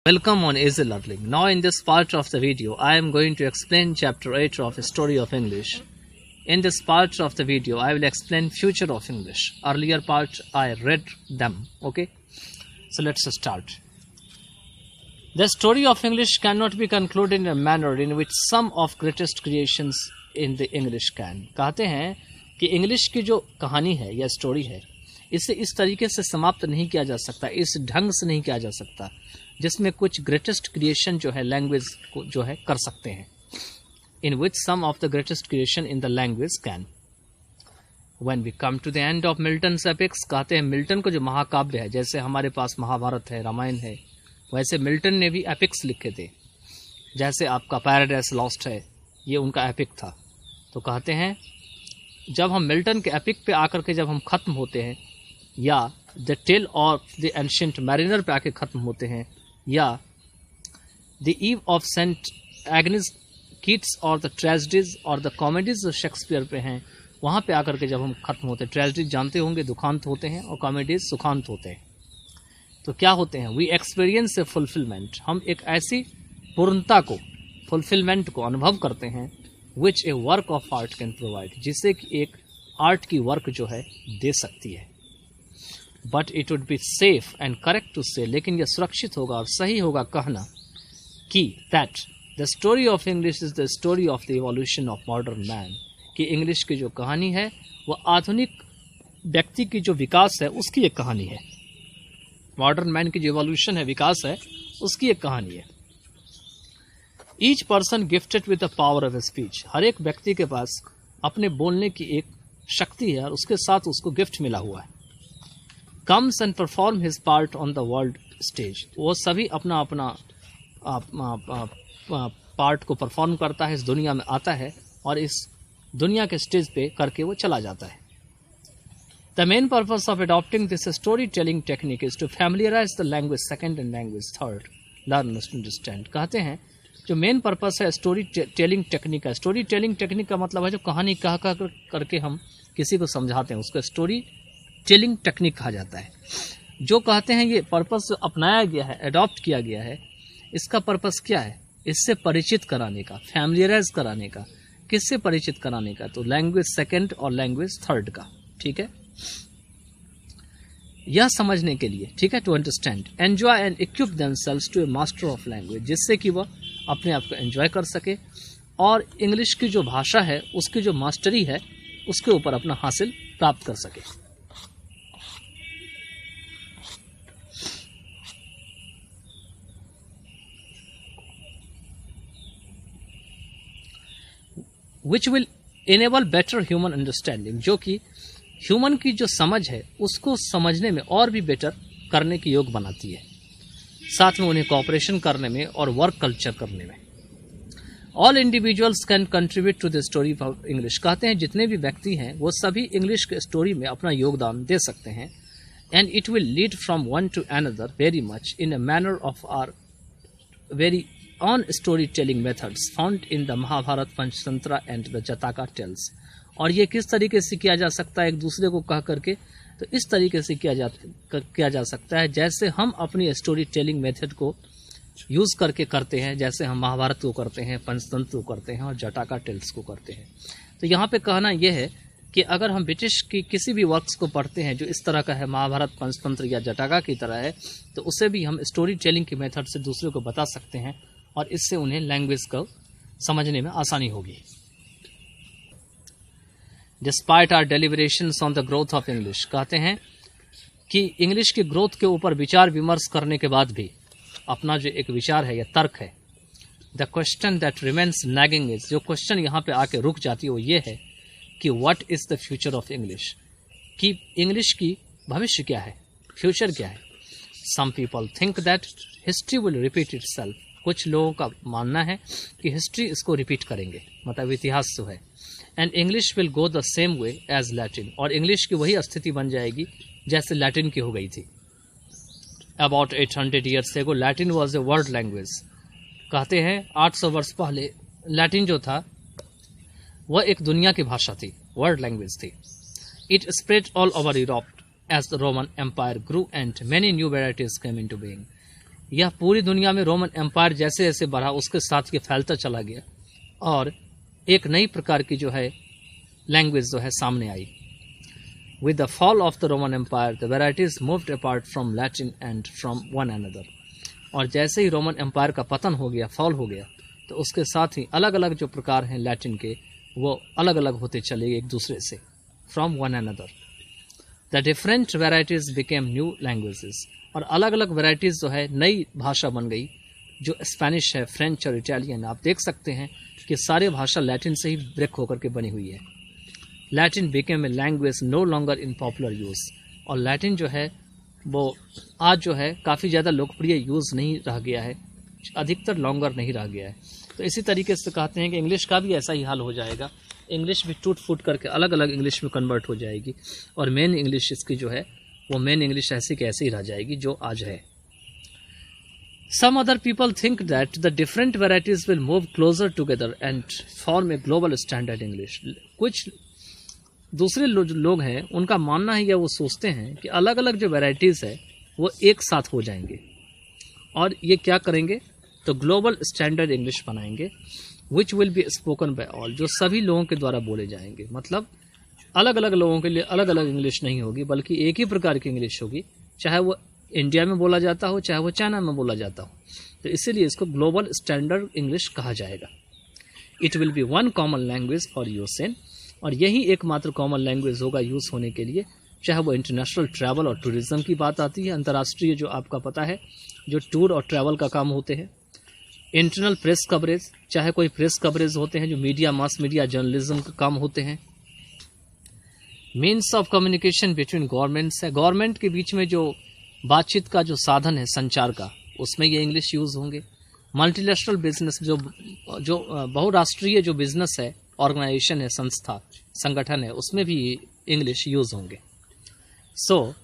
Welcome on Easy Learning. Now in this part of the video, I am going to explain chapter 8 of Story of English. In this part of the video, I will explain future of English. Earlier part, I read them. Okay? So let's start. The story of English cannot be concluded in a manner in which some of greatest creations in the English can. कहते हैं कि English की जो कहानी है या story है, इसे इस तरीके से समाप्त नहीं किया जा सकता, इस ढंग से नहीं किया जा सकता जिसमें कुछ ग्रेटेस्ट क्रिएशन जो है लैंग्वेज को जो है कर सकते हैं. In which some of the greatest creation in the language can. When we come to the end of Milton's epics, कहते हैं मिल्टन को जो महाकाव्य है, जैसे हमारे पास महाभारत है, रामायण है, वैसे मिल्टन ने भी एपिक्स लिखे थे. जैसे आपका पैराडाइज लॉस्ट है, ये उनका एपिक था. तो कहते हैं जब हम मिल्टन के एपिक पे आकर के जब हम खत्म होते हैं, या the tale of the ancient mariner पे आके खत्म होते हैं, या the eve of saint Agnes Keats और द ट्रेजेडीज और द कॉमेडीज शेक्सपियर पे हैं, वहाँ पे आकर के जब हम खत्म होते हैं. ट्रेजेडीज जानते होंगे दुखांत होते हैं और कॉमेडीज सुखांत होते हैं. तो क्या होते हैं? We experience a fulfilment. हम एक ऐसी पूर्णता को, फुलफिलमेंट को अनुभव करते हैं which a work of art can provide, जिससे कि एक आर्ट की वर्क जो है दे सकती है. But it would be safe and correct to say, लेकिन यह सुरक्षित होगा और सही होगा कहना कि that the story of English is the story of the evolution of modern man, कि इंग्लिश की जो कहानी है वह आधुनिक व्यक्ति की जो विकास है उसकी एक कहानी है. मॉडर्न मैन की जो इवोल्यूशन है, विकास है, उसकी एक कहानी है. Each person gifted with the power of speech. हर एक व्यक्ति के पास अपने बोलने की एक शक्ति है और उसके साथ उसको गिफ्ट मिला हुआ है. Comes and perform his part on the world stage. वो सभी अपना अपना पार्ट को परफॉर्म करता है, इस दुनिया में आता है और इस दुनिया के स्टेज पे करके वो चला जाता है. The main purpose of adopting this story telling technique is to familiarize the language second and language third, learn to understand. कहते हैं जो मेन पर्पस है स्टोरी टेलिंग टेक्निक का. स्टोरी टेलिंग टेक्निक का मतलब है जो कहानी कह करके हम किसी को समझाते हैं, उसको स्टोरी टेलिंग टेक्निक कहा जाता है. जो कहते हैं ये पर्पस अपनाया गया है, अडॉप्ट किया गया है, इसका पर्पस क्या है? इससे परिचित कराने का, फैमिलियराइज कराने का. किससे परिचित कराने का? तो लैंग्वेज सेकंड और लैंग्वेज थर्ड का. ठीक है, यह समझने के लिए. ठीक है, to understand, enjoy and equip themselves to a master of language, जिससे कि वह अपने आप को एंजॉय कर सके और इंग्लिश की जो भाषा है उसकी जो मास्टरी है उसके ऊपर अपना हासिल प्राप्त कर सके. Which will enable better human understanding, जो कि ह्यूमन की जो समझ है उसको समझने में और भी बेटर करने की योग बनाती है, साथ में उन्हें कोऑपरेशन करने में और वर्क कल्चर करने में. All individuals can contribute to the story of English. कहते हैं जितने भी व्यक्ति हैं वो सभी इंग्लिश के स्टोरी में अपना योगदान दे सकते हैं. And it will lead from one to another very much in a manner of are very on story telling methods found in the Mahabharata, Panchatantra and the Jataka tales. और ये किस तरीके से किया जा सकता है एक दूसरे को कह करके? तो इस तरीके से किया जा सकता है जैसे हम अपनी स्टोरी टेलिंग मेथड को यूज करके करते हैं, जैसे हम महाभारत को करते हैं, पंचतंत्र को करते हैं और जटाका टेल्स को करते हैं. तो यहाँ पे कहना यह है कि अगर हम ब्रिटिश की किसी भी वर्क्स को पढ़ते हैं जो इस तरह का है, महाभारत, पंचतंत्र या जटाका की तरह है, तो उसे भी हम स्टोरी टेलिंग की मेथड से दूसरे को बता सकते हैं और इससे उन्हें लैंग्वेज को समझने में आसानी होगी. Despite our deliberations on the growth of English. कहते हैं कि इंग्लिश की ग्रोथ के ऊपर विचार विमर्श करने के बाद भी अपना जो एक विचार है या तर्क है, the question that remains nagging is, जो क्वेश्चन यहाँ पे आके रुक जाती है वो ये है कि what is the future of English, कि इंग्लिश की भविष्य क्या है, फ्यूचर क्या है. Some people think that history will repeat itself. कुछ लोगों का मानना है कि हिस्ट्री इसको रिपीट करेंगे, मतलब इतिहास जो है. And English will go the same way as Latin, और इंग्लिश की वही स्थिति बन जाएगी जैसे लैटिन की हो गई थी. About 800 years ago Latin was a world language. कहते हैं 800 वर्ष पहले लैटिन जो था वह एक दुनिया की भाषा थी, वर्ल्ड लैंग्वेज थी. It spread all over Europe as the Roman Empire grew and many new varieties came into being. यह पूरी दुनिया में रोमन एम्पायर जैसे जैसे बढ़ा उसके साथ ये फैलता चला गया और एक नई प्रकार की जो है लैंग्वेज जो है सामने आई। With the fall of the Roman Empire, the varieties moved apart from Latin and from one another. और जैसे ही रोमन एम्पायर का पतन हो गया, फॉल हो गया, तो उसके साथ ही अलग अलग जो प्रकार हैं लैटिन के वो अलग अलग होते चले गए एक दूसरे से, from one another. The different varieties became new languages, और अलग अलग वेराइटीज जो है नई भाषा बन गई, जो स्पेनिश है, फ्रेंच और इटालियन। आप देख सकते हैं कि सारे भाषा लैटिन से ही ब्रेक होकर के बनी हुई है। Latin became a language no longer in popular use, और लैटिन जो है वो आज जो है काफ़ी ज़्यादा लोकप्रिय यूज़ नहीं रह गया है, अधिकतर लॉन्गर नहीं रह गया है। तो इसी तरीके से कहते हैं कि इंग्लिश का भी ऐसा ही हाल हो जाएगा, इंग्लिश भी टूट फूट करके अलग अलग इंग्लिश में कन्वर्ट हो जाएगी, और मेन इंग्लिश इसकी जो है वो मेन इंग्लिश ऐसी की ऐसी रह जाएगी जो आज है। Some other people think that the different varieties will move closer together and form a global standard English. कुछ दूसरे लोग हैं, उनका मानना है या वो सोचते हैं कि अलग अलग जो वैरायटीज़ है वो एक साथ हो जाएंगे और ये क्या करेंगे तो ग्लोबल स्टैंडर्ड इंग्लिश बनाएंगे, which will be spoken by all, जो सभी लोगों के द्वारा बोले जाएंगे। मतलब अलग अलग लोगों के लिए अलग अलग इंग्लिश नहीं होगी, बल्कि एक ही प्रकार की इंग्लिश होगी, चाहे वो इंडिया में बोला जाता हो चाहे वो चाइना में बोला जाता हो। तो इसीलिए इसको ग्लोबल स्टैंडर्ड इंग्लिश कहा जाएगा। It will be one common language for use in, और यही एकमात्र कॉमन लैंग्वेज होगा यूज़ होने के लिए, चाहे वो इंटरनेशनल ट्रैवल और टूरिज्म की बात आती है, अंतर्राष्ट्रीय जो आपका पता है जो टूर और ट्रैवल का काम होते हैं, इंटरनल प्रेस कवरेज, चाहे कोई प्रेस कवरेज होते हैं जो मीडिया मास मीडिया जर्नलिज्म का काम होते हैं, means of communication between governments है, गवर्नमेंट के बीच में जो बातचीत का जो साधन है संचार का, उसमें ये इंग्लिश यूज़ होंगे, मल्टीनेशनल बिजनेस जो बहुराष्ट्रीय जो बिजनेस है, ऑर्गेनाइजेशन है, संस्था संगठन है, उसमें भी इंग्लिश यूज़ होंगे। So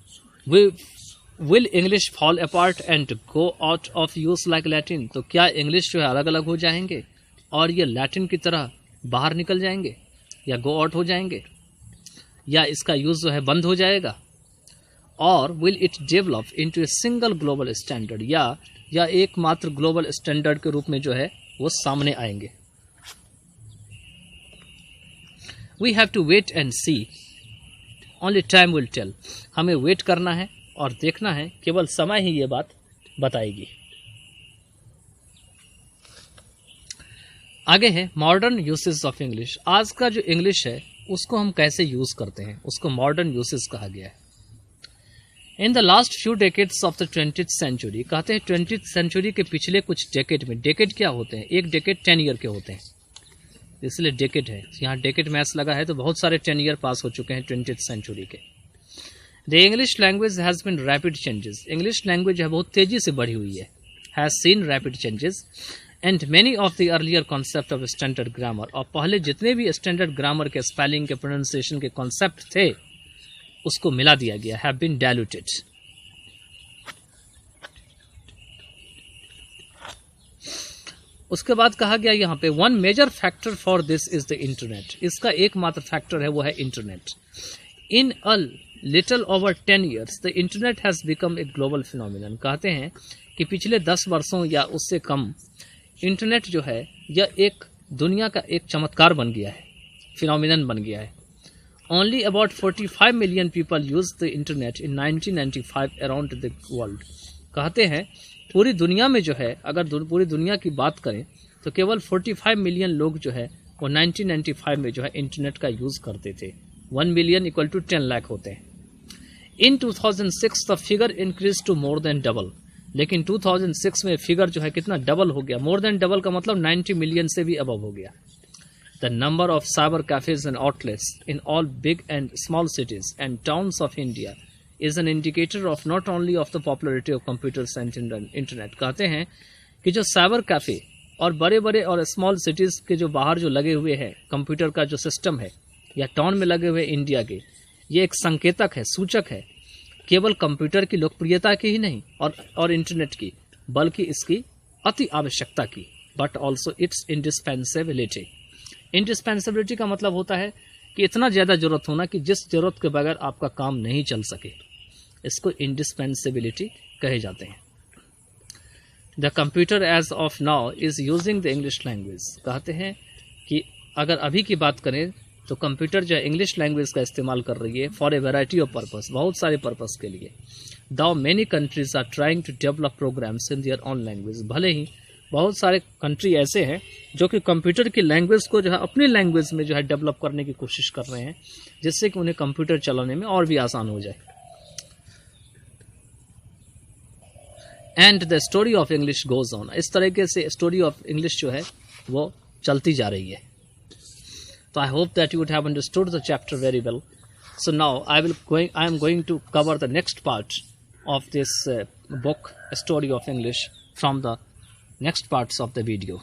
will English fall apart and go out of use like Latin, तो क्या इंग्लिश जो है अलग अलग हो जाएंगे और ये लैटिन की तरह बाहर निकल जाएंगे या गो आउट हो जाएंगे, या इसका यूज़ जो है बंद हो जाएगा, और will it develop into a single global standard, या एकमात्र ग्लोबल स्टैंडर्ड के रूप में जो है वो सामने आएंगे। We have to wait and see. Only time will tell. हमें वेट करना है और देखना है, केवल समय ही ये बात बताएगी। आगे है मॉडर्न यूसेज ऑफ इंग्लिश। आज का जो इंग्लिश है उसको हम कैसे यूज करते हैं, उसको मॉडर्न यूसेज कहा गया है। In the last few decades of the 20th century, कहते हैं 20th सेंचुरी के पिछले कुछ डेकेड में, डेकेड क्या होते हैं, एक डेकेड 10 ईयर के होते हैं, इसलिए डेकेड है, यहाँ डेकेड मैथ्स लगा है तो बहुत सारे 10 ईयर पास हो चुके हैं 20th सेंचुरी के। The English language has been rapid changes, English language है बहुत तेजी से बढ़ी हुई है, has seen rapid changes, and many of the earlier concept of standard grammar, और पहले जितने भी स्टैंडर्ड ग्रामर के स्पेलिंग के प्रोनाउंसिएशन के कॉन्सेप्ट थे उसको मिला दिया गया, हैव बीन डायल्यूटेड। उसके बाद कहा गया यहाँ पे one major factor for this is the internet, इसका एकमात्र फैक्टर है वो है internet. In a little over 10 years the internet has become a global phenomenon, कहते हैं कि पिछले 10 वर्षों या उससे कम इंटरनेट जो है यह एक दुनिया का एक चमत्कार बन गया है, फिनोमिनन बन गया है। Only about 45 million people use the internet in 1995 around the world, कहते हैं पूरी दुनिया में जो है, अगर पूरी दुनिया की बात करें तो केवल 45 मिलियन लोग जो है वो 1995 में जो है इंटरनेट का यूज़ करते थे। 1 मिलियन इक्वल टू 10 लाख होते हैं। In 2006 the figure increase to more than double, लेकिन 2006 में फिगर जो है कितना डबल हो गया, मोर देन डबल का मतलब 90 मिलियन से भी अबव हो गया। The number of cyber cafes and outlets in all big and small cities and towns of India is an indicator of not only of the popularity of computers and internet, कहते हैं कि जो cyber cafe और बड़े बड़े और small cities के जो बाहर जो लगे हुए हैं कंप्यूटर का जो सिस्टम है या टाउन में लगे हुए इंडिया के, ये एक संकेतक है, सूचक है केवल कंप्यूटर की लोकप्रियता की ही नहीं और इंटरनेट की, बल्कि इसकी अति आवश्यकता की, बट ऑल्सो इट्स इंडिस्पेंसिबिलिटी। इंडिस्पेंसिबिलिटी का मतलब होता है कि इतना ज़्यादा ज़रूरत होना कि जिस ज़रूरत के बगैर आपका काम नहीं चल सके, इसको इंडिस्पेंसिबिलिटी कहे जाते हैं। The computer age of now is using the English language. कहते हैं कि अगर अभी की बात करें तो कंप्यूटर जो है इंग्लिश लैंग्वेज का इस्तेमाल कर रही है for a variety of purpose, बहुत सारे पर्पस के लिए। Though many countries are trying to develop programs in their own language. भले ही बहुत सारे कंट्री ऐसे हैं जो कि कंप्यूटर की लैंग्वेज को जो है अपनी लैंग्वेज में जो है डेवलप करने की कोशिश कर रहे हैं, जिससे कि उन्हें कंप्यूटर चलाने में और भी आसान हो जाए। And the story of English goes on. इस तरीके से स्टोरी ऑफ इंग्लिश जो है वो चलती जा रही है। तो I hope that you would have understood the chapter very well. So now I am going to cover the next part of this book, A Story of English, from the next parts of the video.